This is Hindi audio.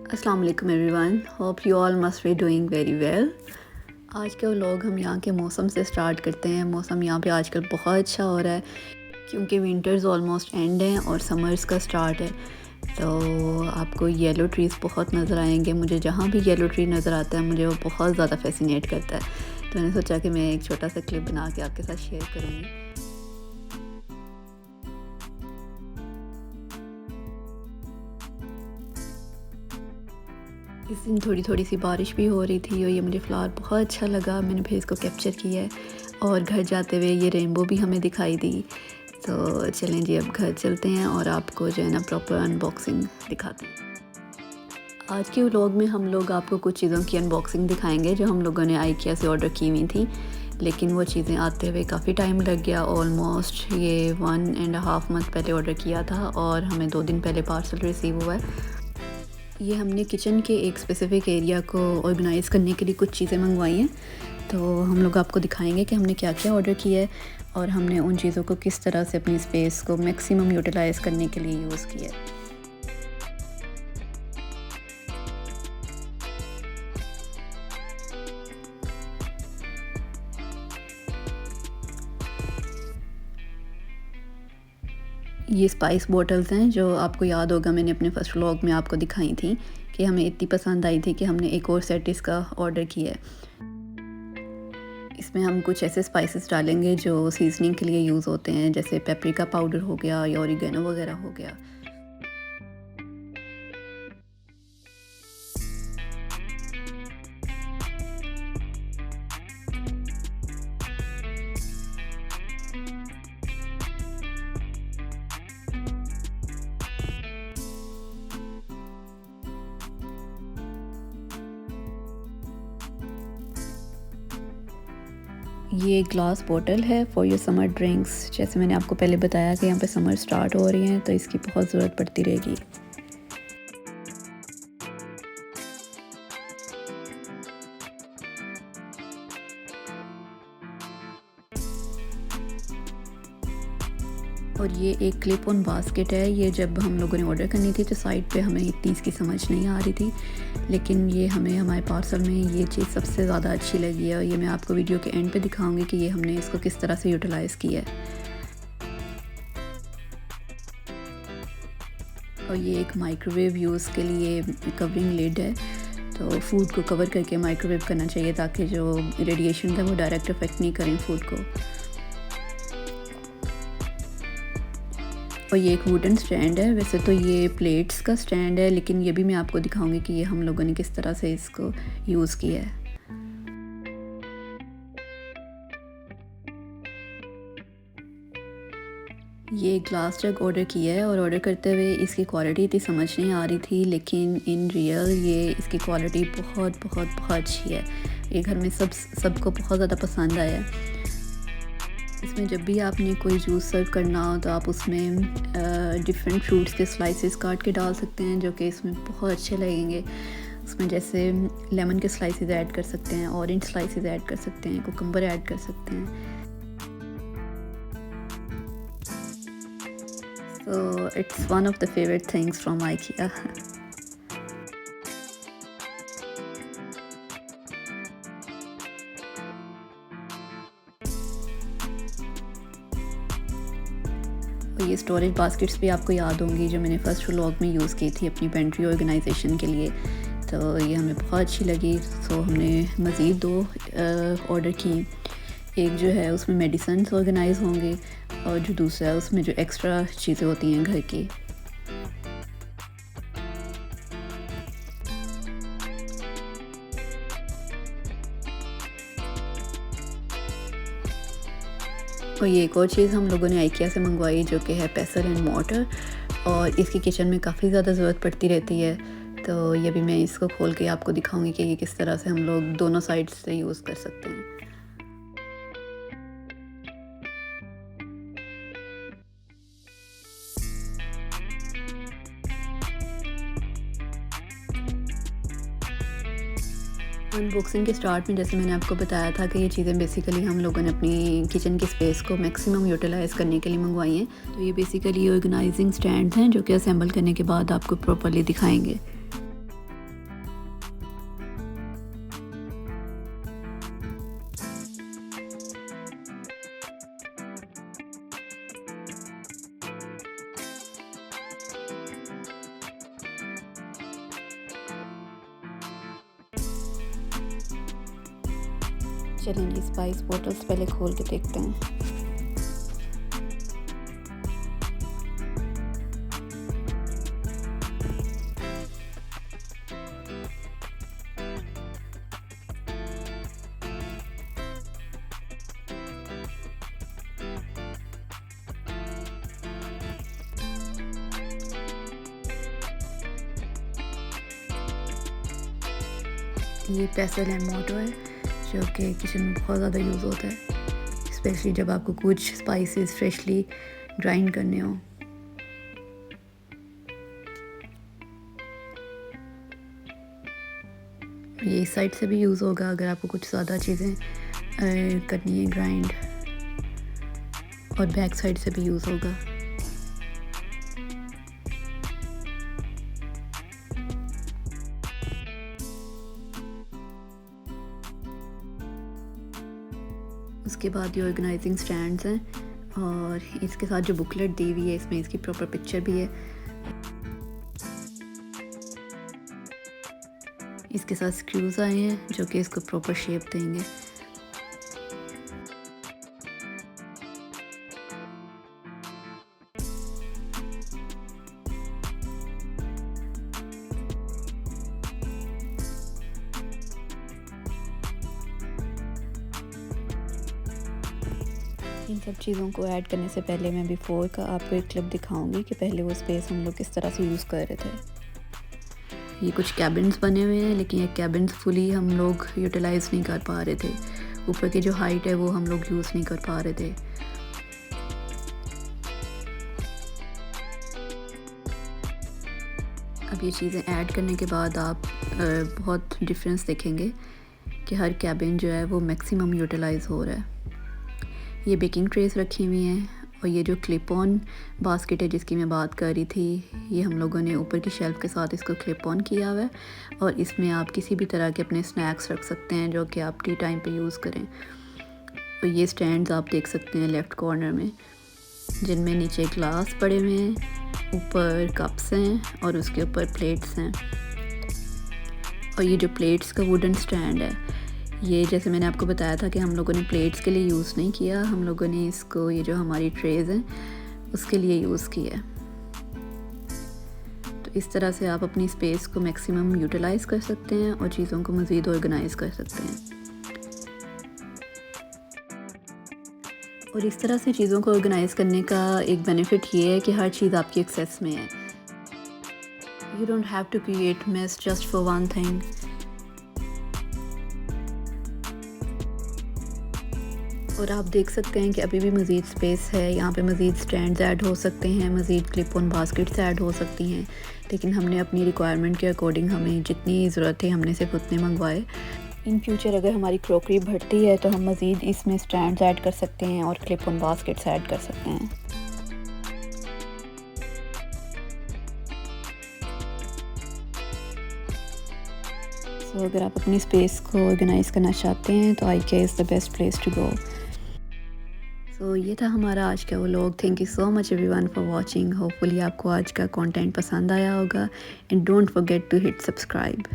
अस्सलाम वालेकुम everyone, hope you all must be doing very well. आज के व्लॉग हम यहाँ के मौसम से स्टार्ट करते हैं। मौसम यहाँ पे आजकल बहुत अच्छा हो रहा है क्योंकि विंटर्स ऑलमोस्ट एंड हैं और समर्स का स्टार्ट है। तो आपको येलो ट्रीज़ बहुत नज़र आएंगे। मुझे जहाँ भी येलो ट्री नज़र आता है मुझे वो बहुत ज़्यादा फैसिनेट करता है। तो मैंने सोचा कि मैं एक छोटा सा क्लिप बना के आपके साथ शेयर करूँगी। इस दिन थोड़ी थोड़ी सी बारिश भी हो रही थी और ये मुझे फ्लावर बहुत अच्छा लगा। मैंने फिर इसको कैप्चर किया है और घर जाते हुए ये रेनबो भी हमें दिखाई दी। तो चलें जी, अब घर चलते हैं और आपको जो है ना प्रॉपर अनबॉक्सिंग दिखाते हैं। आज के व्लॉग में हम लोग आपको कुछ चीज़ों की अनबॉक्सिंग दिखाएंगे जो हम लोगों ने आईकिया से ऑर्डर की हुई थी, लेकिन वो चीज़ें आते हुए काफ़ी टाइम लग गया। ऑलमोस्ट ये 1.5 मंथ पहले ऑर्डर किया था और हमें 2 दिन पहले पार्सल रिसीव हुआ है। ये हमने किचन के एक स्पेसिफ़िक एरिया को ऑर्गेनाइज़ करने के लिए कुछ चीज़ें मंगवाई हैं। तो हम लोग आपको दिखाएंगे कि हमने क्या क्या ऑर्डर किया है और हमने उन चीज़ों को किस तरह से अपनी स्पेस को मैक्सिमम यूटिलाइज़ करने के लिए यूज़ किया है। ये स्पाइस बॉटल्स हैं जो आपको याद होगा मैंने अपने फर्स्ट व्लॉग में आपको दिखाई थी कि हमें इतनी पसंद आई थी कि हमने एक और सेट इसका ऑर्डर किया है। इसमें हम कुछ ऐसे स्पाइसेस डालेंगे जो सीजनिंग के लिए यूज़ होते हैं, जैसे पेपरिका पाउडर हो गया या ऑरिगेनो वगैरह हो गया। ये ग्लास बॉटल है फॉर योर समर ड्रिंक्स। जैसे मैंने आपको पहले बताया कि यहाँ पे समर स्टार्ट हो रही हैं तो इसकी बहुत ज़रूरत पड़ती रहेगी। और ये एक क्लिप ऑन बास्केट है। ये जब हम लोगों ने ऑर्डर करनी थी तो साइड पे हमें इतनी इसकी समझ नहीं आ रही थी, लेकिन ये हमें हमारे पार्सल में ये चीज़ सबसे ज़्यादा अच्छी लगी है और ये मैं आपको वीडियो के एंड पे दिखाऊंगी कि ये हमने इसको किस तरह से यूटिलाइज़ किया है। और ये एक माइक्रोवेव यूज़ के लिए कवरिंग लिड है। तो फूड को कवर करके माइक्रोवेव करना चाहिए ताकि जो रेडिएशन है वो डायरेक्ट इफेक्ट नहीं करें फूड को। और ये एक वुडन स्टैंड है। वैसे तो ये प्लेट्स का स्टैंड है, लेकिन ये भी मैं आपको दिखाऊंगी कि ये हम लोगों ने किस तरह से इसको यूज़ किया है। ये ग्लास जग ऑर्डर किया है और ऑर्डर करते हुए इसकी क्वालिटी इतनी समझ नहीं आ रही थी, लेकिन इन रियल ये इसकी क्वालिटी बहुत बहुत बहुत अच्छी है। ये घर में सबको बहुत ज़्यादा पसंद आया है। इसमें जब भी आपने कोई जूस सर्व करना हो तो आप उसमें डिफरेंट फ्रूट्स के स्लाइसेस काट के डाल सकते हैं जो कि इसमें बहुत अच्छे लगेंगे। उसमें जैसे लेमन के स्लाइसेस ऐड कर सकते हैं, ऑरेंज स्लाइसेस ऐड कर सकते हैं, कुकुम्बर ऐड कर सकते हैं। So it's one of the favourite things from IKEA. ये स्टोरेज बास्केट्स भी आपको याद होंगी जो मैंने फर्स्ट व्लॉग में यूज़ की थी अपनी पेंट्री ऑर्गेनाइजेशन के लिए। तो ये हमें बहुत अच्छी लगी। सो हमने मज़ीद 2 ऑर्डर की। एक जो है उसमें मेडिसिन्स ऑर्गेनाइज होंगे और जो दूसरा है उसमें जो एक्स्ट्रा चीज़ें होती हैं घर की। और ये एक और चीज़ हम लोगों ने आईकिया से मंगवाई जो कि है पेसल एंड मोर्टर, और इसकी किचन में काफ़ी ज़्यादा ज़रूरत पड़ती रहती है। तो ये भी मैं इसको खोल के आपको दिखाऊंगी कि ये किस तरह से हम लोग दोनों साइड से यूज़ कर सकते हैं। अनबॉक्सिंग के स्टार्ट में जैसे मैंने आपको बताया था कि ये चीज़ें बेसिकली हम लोगों ने अपनी किचन की स्पेस को मैक्सिमम यूटिलाइज़ करने के लिए मंगवाई हैं। तो ये बेसिकली ऑर्गेनाइजिंग स्टैंड्स हैं जो कि असेंबल करने के बाद आपको प्रॉपर्ली दिखाएंगे। चलेंगे स्पाइस बॉटल्स पहले खोल के देखते हैं। ये पेसल एंड मोटो है जो कि किचन में बहुत ज़्यादा यूज़ होता है, स्पेशली जब आपको कुछ स्पाइसेस फ्रेशली ग्राइंड करने हो। ये इस साइड से भी यूज़ होगा अगर आपको कुछ ज़्यादा चीज़ें करनी है ग्राइंड, और बैक साइड से भी यूज़ होगा। उसके बाद ये ऑर्गेनाइजिंग स्टैंड्स हैं, और इसके साथ जो बुकलेट दी हुई है इसमें इसकी प्रॉपर पिक्चर भी है। इसके साथ स्क्रूज आए हैं जो कि इसको प्रॉपर शेप देंगे। इन सब चीज़ों को ऐड करने से पहले मैं बिफ़ोर का आपको एक क्लिप दिखाऊंगी कि पहले वो स्पेस हम लोग किस तरह से यूज़ कर रहे थे। ये कुछ कैबिन्स बने हुए हैं, लेकिन ये कैबिन्स फुली हम लोग यूटिलाइज़ नहीं कर पा रहे थे। ऊपर की जो हाइट है वो हम लोग यूज़ नहीं कर पा रहे थे। अब ये चीज़ें ऐड करने के बाद आप बहुत डिफरेंस देखेंगे कि हर कैबिन जो है वो मैक्सिमम यूटिलाइज़ हो रहा है। ये बेकिंग ट्रेस रखी हुई हैं, और ये जो क्लिप ऑन बास्केट है जिसकी मैं बात कर रही थी, ये हम लोगों ने ऊपर की शेल्फ़ के साथ इसको क्लिप ऑन किया हुआ है, और इसमें आप किसी भी तरह के अपने स्नैक्स रख सकते हैं जो कि आप टी टाइम पे यूज़ करें। और ये स्टैंड्स आप देख सकते हैं लेफ़्ट कॉर्नर में, जिनमें नीचे ग्लास पड़े हुए हैं, ऊपर कप्स हैं और उसके ऊपर प्लेट्स हैं। और ये जो प्लेट्स का वुडन स्टैंड है, ये जैसे मैंने आपको बताया था कि हम लोगों ने प्लेट्स के लिए यूज़ नहीं किया, हम लोगों ने इसको ये जो हमारी ट्रेज़ हैं उसके लिए यूज़ किया है। तो इस तरह से आप अपनी स्पेस को मैक्सिमम यूटिलाइज़ कर सकते हैं और चीज़ों को मज़ीद ऑर्गेनाइज़ कर सकते हैं। और इस तरह से चीज़ों को ऑर्गेनाइज़ करने का एक बेनिफिट ये है कि हर चीज़ आपकी एक्सेस में है। You don't have to create mess just for one thing. और आप देख सकते हैं कि अभी भी मज़ीद स्पेस है, यहाँ पे मज़ीद स्टैंड्स ऐड हो सकते हैं, मज़ीद क्लिप ऑन बास्केट्स ऐड हो सकती हैं, लेकिन हमने अपनी रिक्वायरमेंट के अकॉर्डिंग हमें जितनी ज़रूरत है हमने सिर्फ उतने मंगवाए। इन फ्यूचर अगर हमारी क्रॉकरी बढ़ती है तो हम मज़ीद इसमें स्टैंड्स ऐड कर सकते हैं और क्लिप ऑन बास्केट्स ऐड कर सकते हैं। तो अगर आप अपनी स्पेस को ऑर्गेनाइज़ करना चाहते हैं तो IKEA is the best place to go. तो ये था हमारा आज का vlog. Thank you so much everyone for watching. Hopefully आपको आज का कंटेंट पसंद आया होगा, and don't forget to hit subscribe.